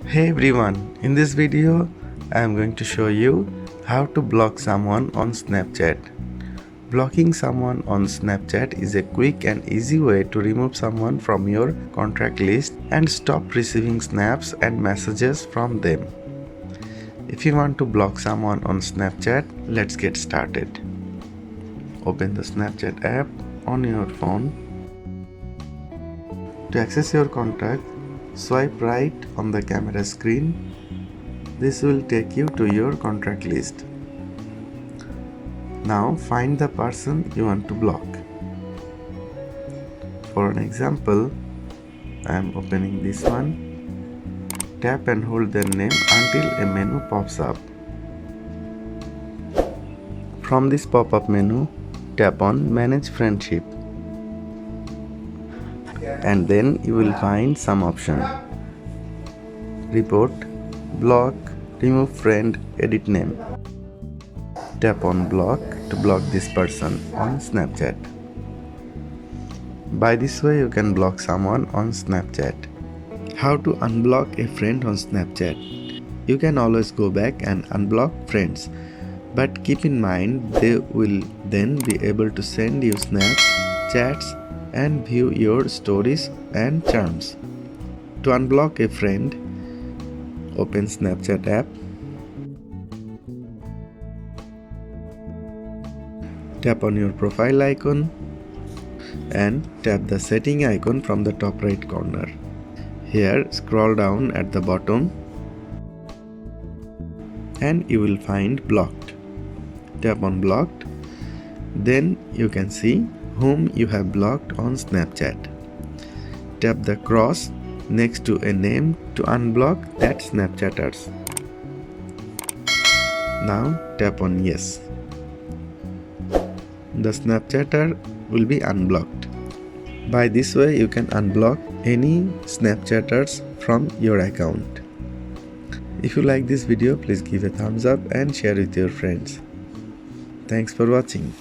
Hey everyone, in this video I am going to show you how to block someone on Snapchat. Blocking someone on Snapchat is a quick and easy way to remove someone from your contact list and stop receiving snaps and messages from them. If you want to block someone on Snapchat, let's get started. Open the Snapchat app on your phone. To access your contact, swipe right on the camera screen. This will take you to your contact list. Now find the person you want to block. For an example, I am opening this one. Tap and hold their name until a menu pops up. From this pop-up menu, tap on Manage Friendship. And then you will find some option. Report, block, remove friend, edit name. Tap on block to block this person on Snapchat. By this way you can block someone on Snapchat. How to unblock a friend on Snapchat? You can always go back and unblock friends, but keep in mind they will then be able to send you snaps, chats, and view your stories and charms. To unblock a friend, open Snapchat app. Tap on your profile icon and tap the setting icon from the top right corner. Here, scroll down at the bottom and you will find blocked. Tap on blocked. Then you can see whom you have blocked on Snapchat. Tap the cross next to a name to unblock that Snapchatters. Now tap on yes. The Snapchatter will be unblocked. By this way you can unblock any Snapchatters from your account. If you like this video, please give a thumbs up and share with your friends. Thanks for watching.